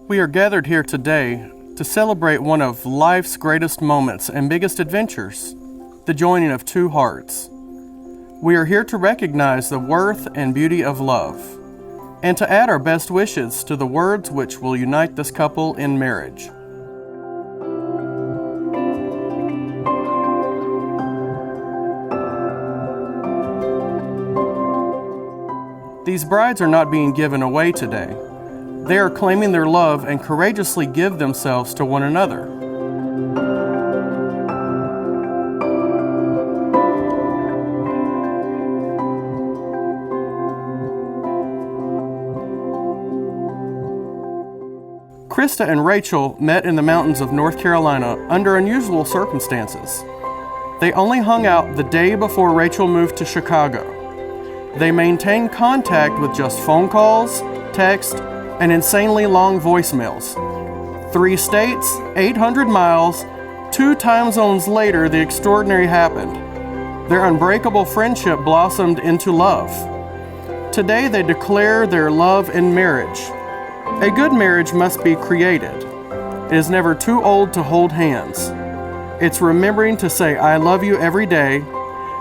We are gathered here today to celebrate one of life's greatest moments and biggest adventures, the joining of two hearts. We are here to recognize the worth and beauty of love, and to add our best wishes to the words which will unite this couple in marriage. These brides are not being given away today. They are claiming their love and courageously give themselves to one another. Krista and Rachel met in the mountains of North Carolina under unusual circumstances. They only hung out the day before Rachel moved to Chicago. They maintained contact with just phone calls, text, and insanely long voicemails. 3 states, 800 miles, 2 time zones later, the extraordinary happened. Their unbreakable friendship blossomed into love. Today they declare their love in marriage. A good marriage must be created. It is never too old to hold hands. It's remembering to say, "I love you" every day.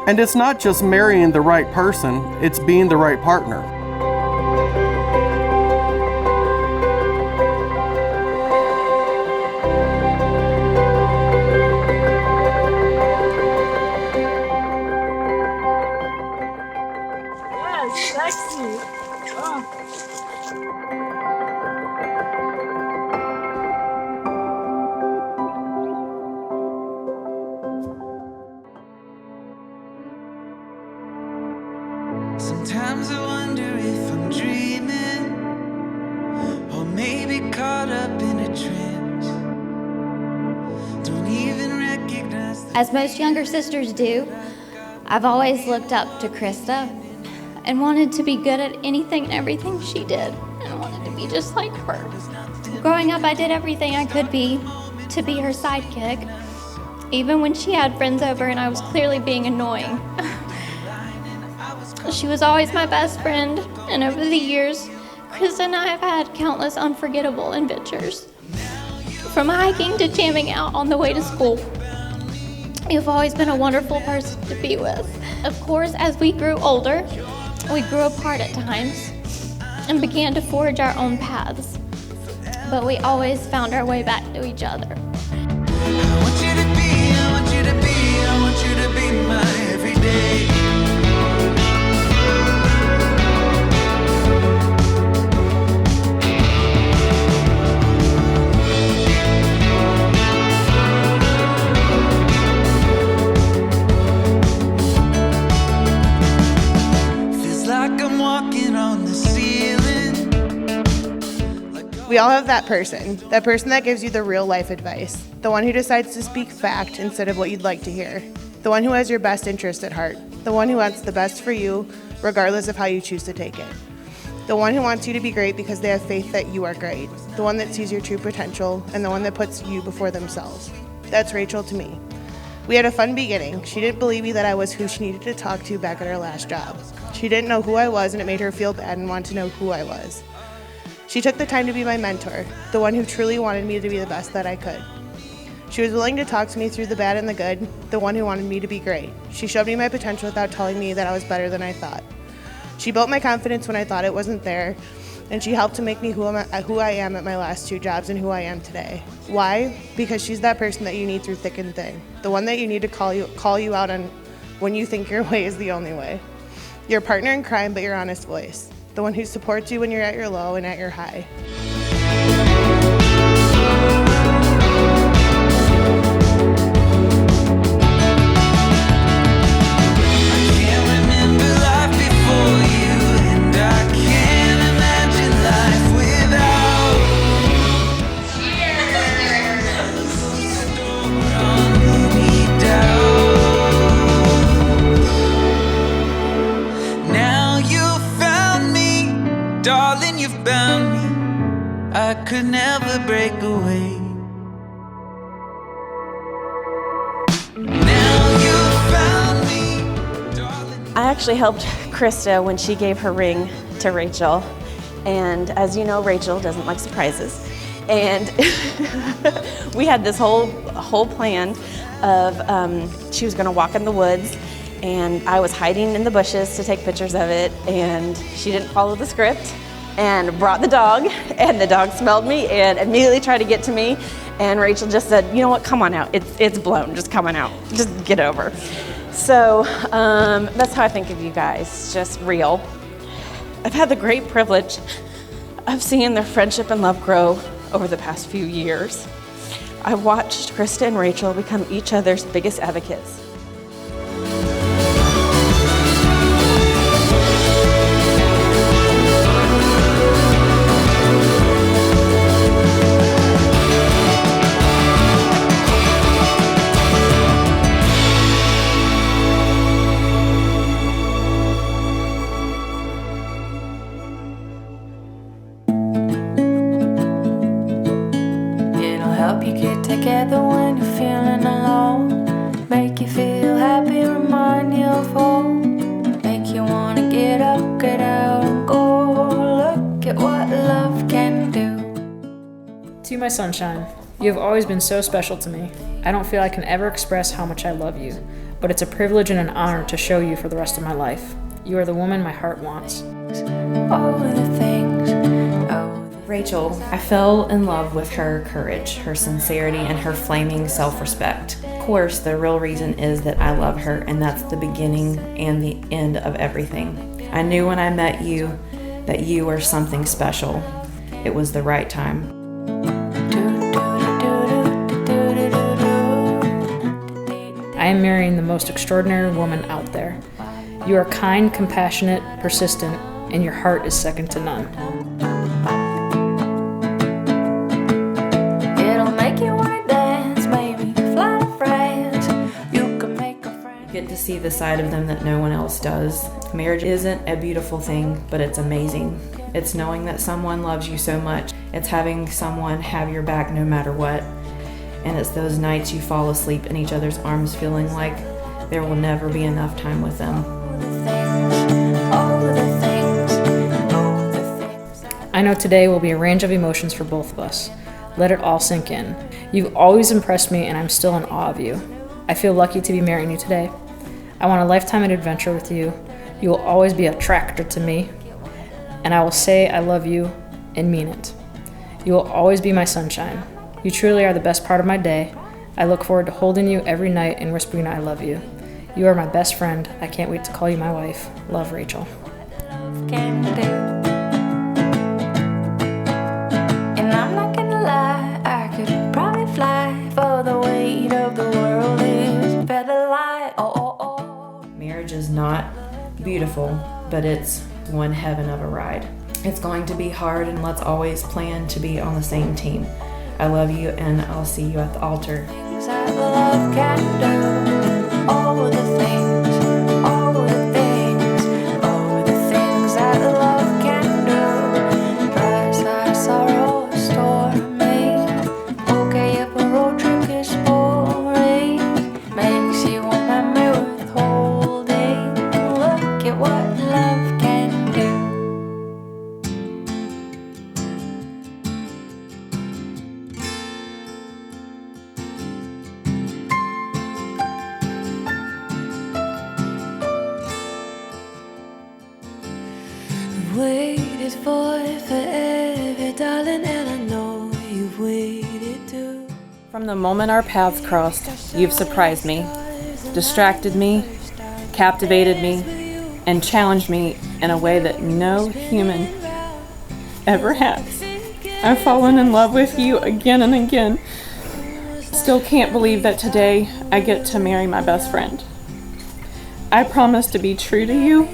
And it's not just marrying the right person, it's being the right partner. Yes, sexy. Oh. Sometimes I wonder if I'm dreaming, or maybe caught up in a trance. Don't even recognize As most younger sisters do, I've always looked up to Krista and wanted to be good at anything and everything she did, and wanted to be just like her. Growing up, I did everything I could be to be her sidekick, even when she had friends over and I was clearly being annoying. She was always my best friend, and over the years, Krista and I have had countless unforgettable adventures. From hiking to jamming out on the way to school. You've always been a wonderful person to be with. Of course, as we grew older, we grew apart at times and began to forge our own paths. But we always found our way back to each other. I want you to be, I want you to be, I want you to be my everyday. We all have that person that gives you the real life advice, the one who decides to speak fact instead of what you'd like to hear, the one who has your best interest at heart, the one who wants the best for you regardless of how you choose to take it, the one who wants you to be great because they have faith that you are great, the one that sees your true potential, and the one that puts you before themselves. That's Rachel to me. We had a fun beginning. She didn't believe me that I was who she needed to talk to back at her last job. She didn't know who I was, and it made her feel bad and want to know who I was. She took the time to be my mentor, the one who truly wanted me to be the best that I could. She was willing to talk to me through the bad and the good, the one who wanted me to be great. She showed me my potential without telling me that I was better than I thought. She built my confidence when I thought it wasn't there, and she helped to make me who I am at my last 2 jobs and who I am today. Why? Because she's that person that you need through thick and thin, the one that you need to call you out on when you think your way is the only way. Your partner in crime, but your honest voice. The one who supports you when you're at your low and at your high. Darling, you found me. I could never break away. Now you found me, darling. I actually helped Krista when she gave her ring to Rachel. And as you know, Rachel doesn't like surprises. And we had this whole plan of she was going to walk in the woods, and I was hiding in the bushes to take pictures of it, and she didn't follow the script and brought the dog, and the dog smelled me and immediately tried to get to me, and Rachel just said, you know what, come on out, it's blown, just come on out, just get over. So that's how I think of you guys, just real. I've had the great privilege of seeing their friendship and love grow over the past few years. I've watched Krista and Rachel become each other's biggest advocates. Help you get together when you're feeling alone. Make you feel happy, remind you of home. Make you wanna get up, get out and go. Look at what love can do. To my sunshine, you have always been so special to me. I don't feel I can ever express how much I love you, but it's a privilege and an honor to show you for the rest of my life. You are the woman my heart wants. All the things, Rachel, I fell in love with her courage, her sincerity, and her flaming self-respect. Of course, the real reason is that I love her, and that's the beginning and the end of everything. I knew when I met you that you were something special. It was the right time. I am marrying the most extraordinary woman out there. You are kind, compassionate, persistent, and your heart is second to none. Get to see the side of them that no one else does. Marriage isn't a beautiful thing, but it's amazing. It's knowing that someone loves you so much. It's having someone have your back no matter what. And it's those nights you fall asleep in each other's arms feeling like there will never be enough time with them. I know today will be a range of emotions for both of us. Let it all sink in. You've always impressed me, and I'm still in awe of you. I feel lucky to be marrying you today. I want a lifetime of adventure with you. You will always be a tractor to me, and I will say I love you and mean it. You will always be my sunshine. You truly are the best part of my day. I look forward to holding you every night and whispering I love you. You are my best friend. I can't wait to call you my wife. Love, Rachel. And I'm not gonna lie, I could probably fly for the weight of the world is better light. Marriage is not beautiful, but it's one heaven of a ride. It's going to be hard, and let's always plan to be on the same team. I love you, and I'll see you at the altar. Things that love can do, all the things, all the things, all the things that love can do. Drives our sorrow, stormy. Okay, if a road trip is boring, makes you remember withholding. Look at what love can do. Waited for it forever, darling, and I know you've waited too. From the moment our paths crossed, you've surprised me, distracted me, captivated me, and challenged me in a way that no human ever has. I've fallen in love with you again and again. Still can't believe that today I get to marry my best friend. I promise to be true to you,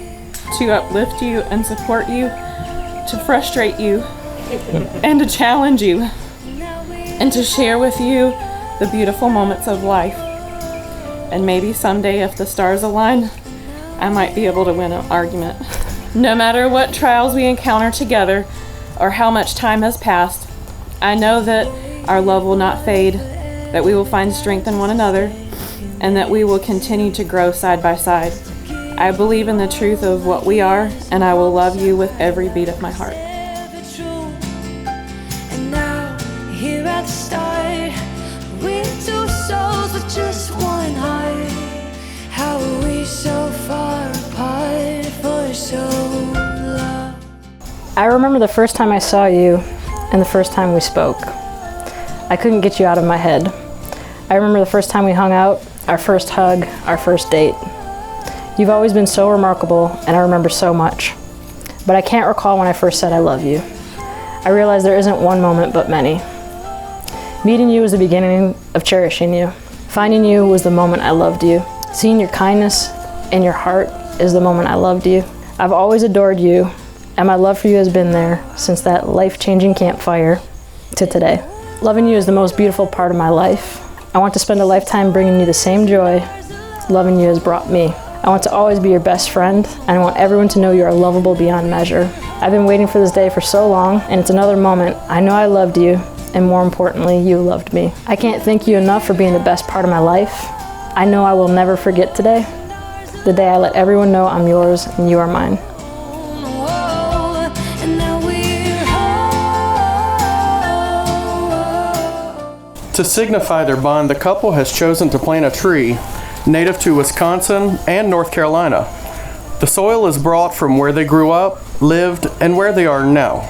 to uplift you and support you, to frustrate you, and to challenge you, and to share with you the beautiful moments of life. And maybe someday, if the stars align, I might be able to win an argument. No matter what trials we encounter together, or how much time has passed, I know that our love will not fade, that we will find strength in one another, and that we will continue to grow side by side. I believe in the truth of what we are, and I will love you with every beat of my heart. And now here at the start. We're two souls with just one heart. How are we so far apart for so long? I remember the first time I saw you and the first time we spoke. I couldn't get you out of my head. I remember the first time we hung out, our first hug, our first date. You've always been so remarkable, and I remember so much. But I can't recall when I first said I love you. I realize there isn't one moment but many. Meeting you was the beginning of cherishing you. Finding you was the moment I loved you. Seeing your kindness and your heart is the moment I loved you. I've always adored you, and my love for you has been there since that life-changing campfire to today. Loving you is the most beautiful part of my life. I want to spend a lifetime bringing you the same joy loving you has brought me. I want to always be your best friend, and I want everyone to know you are lovable beyond measure. I've been waiting for this day for so long, and it's another moment. I know I loved you, and more importantly, you loved me. I can't thank you enough for being the best part of my life. I know I will never forget today, the day I let everyone know I'm yours and you are mine. To signify their bond, the couple has chosen to plant a tree native to Wisconsin and North Carolina. The soil is brought from where they grew up, lived, and where they are now.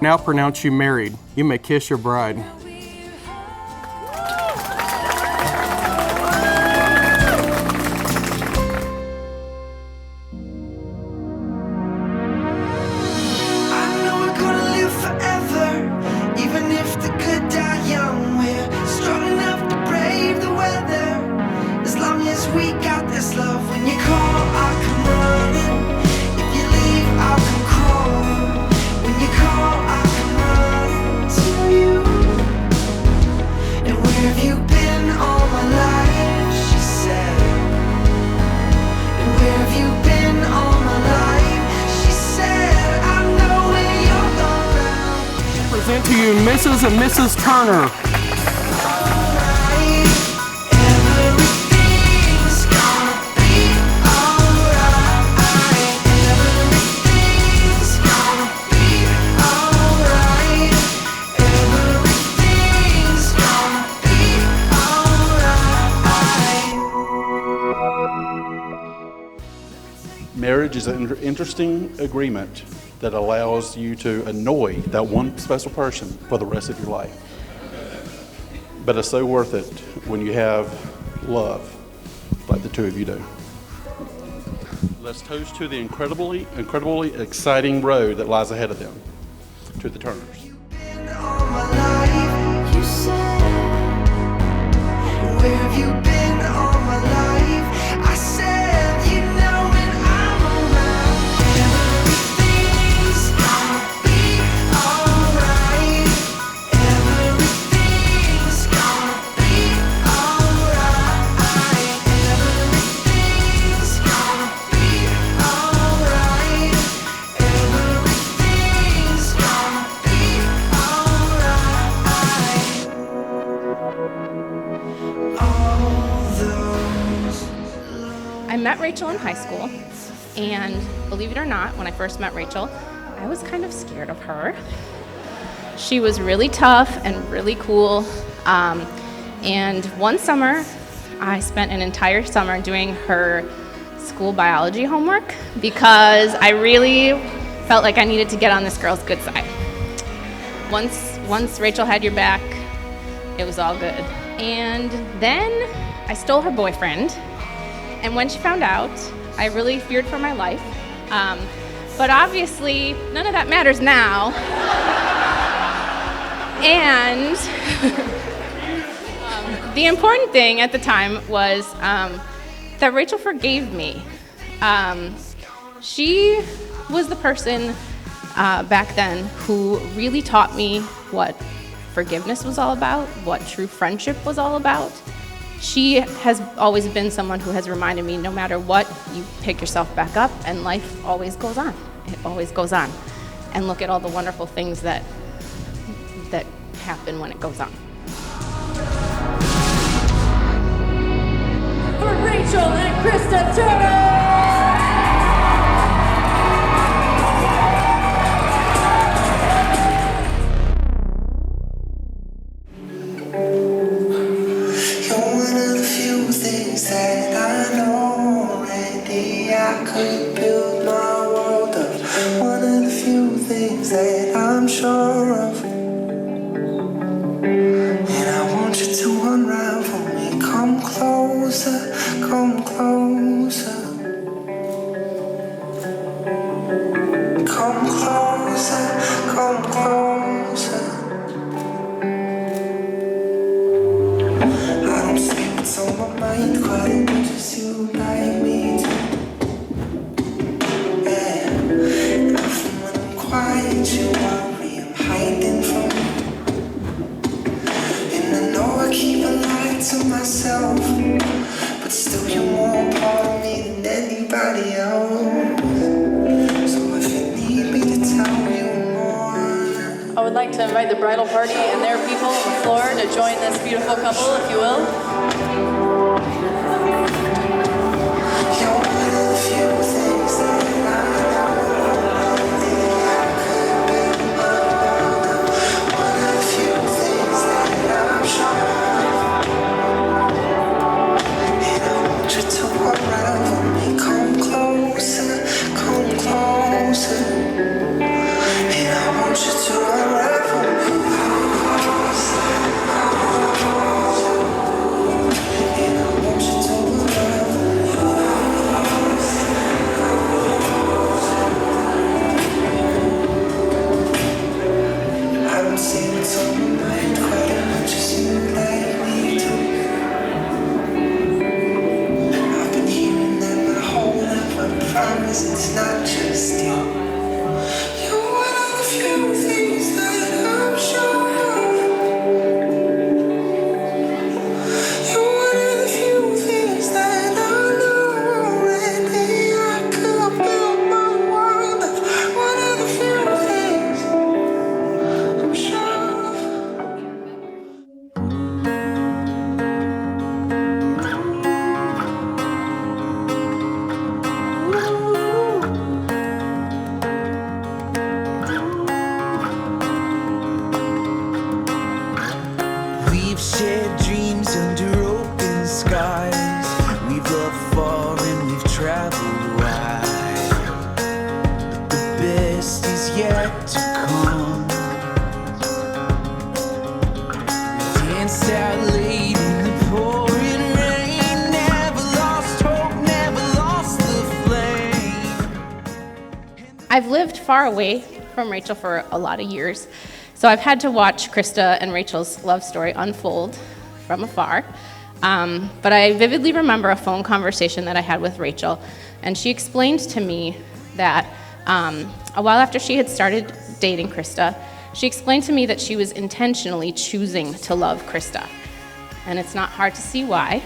Now pronounce you married. You may kiss your bride. Present to you Mrs. and Mrs. Turner. Marriage is an interesting agreement that allows you to annoy that one special person for the rest of your life. But it's so worth it when you have love like the two of you do. Let's toast to the incredibly exciting road that lies ahead of them, to the Turners. Where have you been all my life? I said, you know when I'm around, everything's gonna be alright. Everything's gonna be alright. Everything's gonna be alright. Everything's gonna be I met Rachel in high school, and believe it or not, when I first met Rachel, I was kind of scared of her. She was really tough and really cool, and one summer, I spent an entire summer doing her school biology homework because I really felt like I needed to get on this girl's good side. Once Rachel had your back, it was all good. And then I stole her boyfriend. And when she found out, I really feared for my life. But obviously, none of that matters now. And the important thing at the time was that Rachel forgave me. She was the person back then who really taught me what forgiveness was all about, what true friendship was all about. She has always been someone who has reminded me no matter what, you pick yourself back up and life always goes on. It always goes on. And look at all the wonderful things that happen when it goes on. For Rachel and Krista Turner! things that I'm sure of. And I want you to unravel me. Come closer, come closer. Come closer, come closer. I don't see what's on my mind quite much as you like me to. Yeah, often when I'm quiet, you worry I'm hiding from you. And I know I keep a lie to myself, but still you're more part of me than anybody else. So if you need me to tell you more, I would like to invite the bridal party and their people on the floor to join this beautiful couple, if you will. you're one of the few things that I one of the few things that I'm sure of. And I want you to unravel me. Come closer, come closer. And I want you to unravel me. And I want you to unravel me. I don't see what's on my mind quite as much as you like me to. I've been hearing that my whole life, I promise it's not just you. You're one of the few things that I'm sure of. You're one of the few things that I know already. I could build my world up. One of the few things I'm sure of. We've shared dreams under open skies. We've loved far and we've traveled wide. But the best is yet to come. Danced out late in the pouring rain. Never lost hope, never lost the flame. I've lived far away from Rachel for a lot of years, so I've had to watch Krista and Rachel's love story unfold from afar. But I vividly remember a phone conversation that I had with Rachel, and she explained to me that a while after she had started dating Krista, she explained to me that she was intentionally choosing to love Krista. And it's not hard to see why.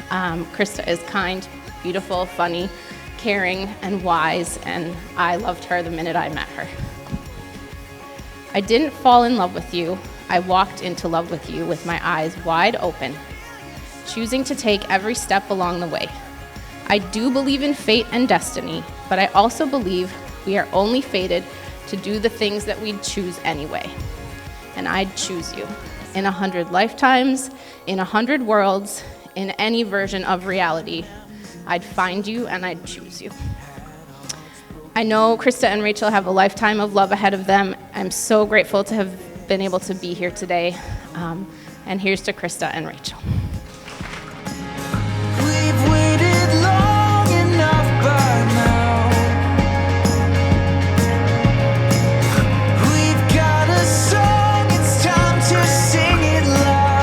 Krista is kind, beautiful, funny, caring, and wise, and I loved her the minute I met her. I didn't fall in love with you. I walked into love with you with my eyes wide open, choosing to take every step along the way. I do believe in fate and destiny, but I also believe we are only fated to do the things that we'd choose anyway. And I'd choose you. In 100 lifetimes, in 100 worlds, in any version of reality, I'd find you and I'd choose you. I know Krista and Rachel have a lifetime of love ahead of them. I'm so grateful to have been able to be here today. And here's to Krista and Rachel. We've waited long enough by now. We've got a song, it's time to sing it loud.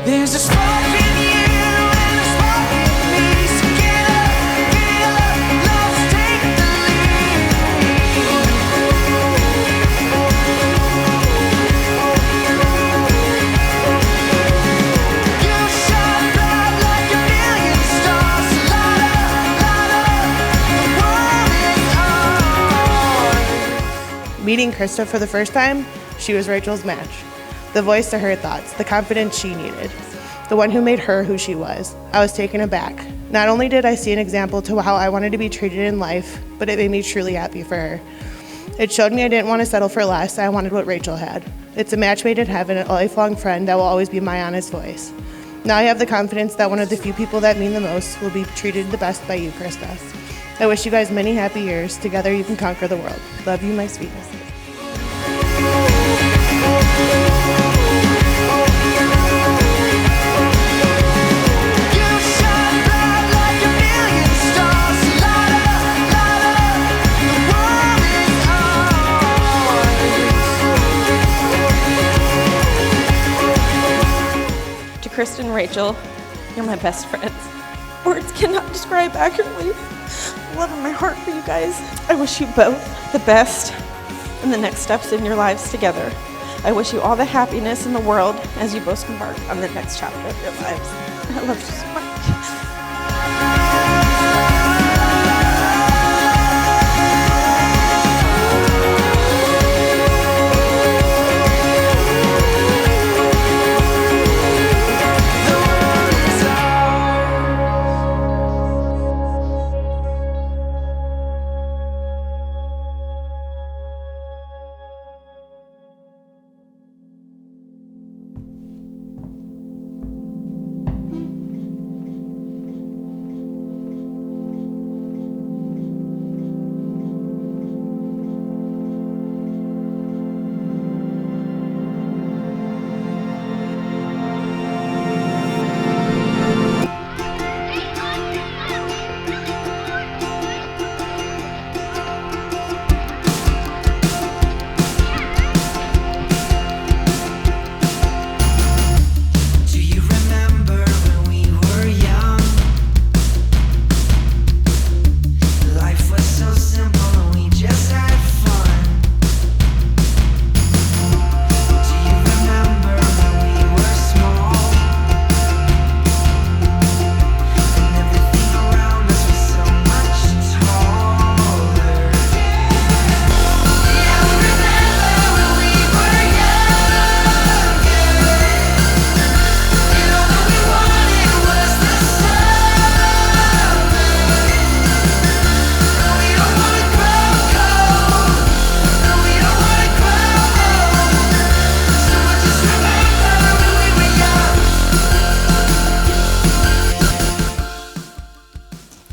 There's a spark in you and a spark in me. So get up, let's take the lead. You shine bright like a million stars. Light up, the world is ours. Meeting Krista for the first time, she was Rachel's match. The voice to her thoughts, the confidence she needed, the one who made her who she was. I was taken aback. Not only did I see an example to how I wanted to be treated in life, but it made me truly happy for her. It showed me I didn't want to settle for less. I wanted what Rachel had. It's a match made in heaven, a lifelong friend that will always be my honest voice. Now I have the confidence that one of the few people that mean the most will be treated the best by you, Krista. I wish you guys many happy years. Together you can conquer the world. Love you, my sweetness. To Krista and Rachel, you're my best friends. Words cannot describe accurately the love in my heart for you guys. I wish you both the best in the next steps in your lives together. I wish you all the happiness in the world as you both embark on the next chapter of your lives. I love you so much.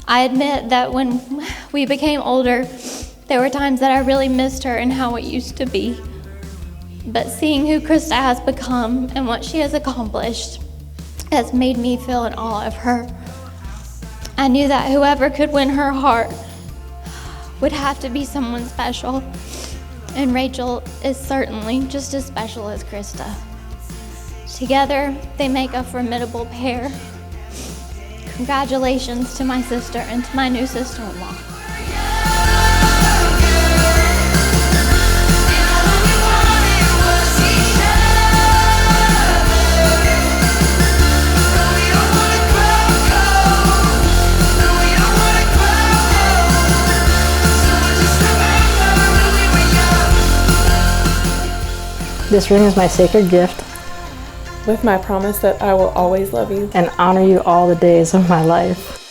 I admit that when we became older, there were times that I really missed her and how it used to be. But seeing who Krista has become and what she has accomplished has made me feel in awe of her. I knew that whoever could win her heart would have to be someone special. And Rachel is certainly just as special as Krista. Together, they make a formidable pair. Congratulations to my sister and to my new sister-in-law. This ring is my sacred gift With my promise that I will always love you and honor you all the days of my life.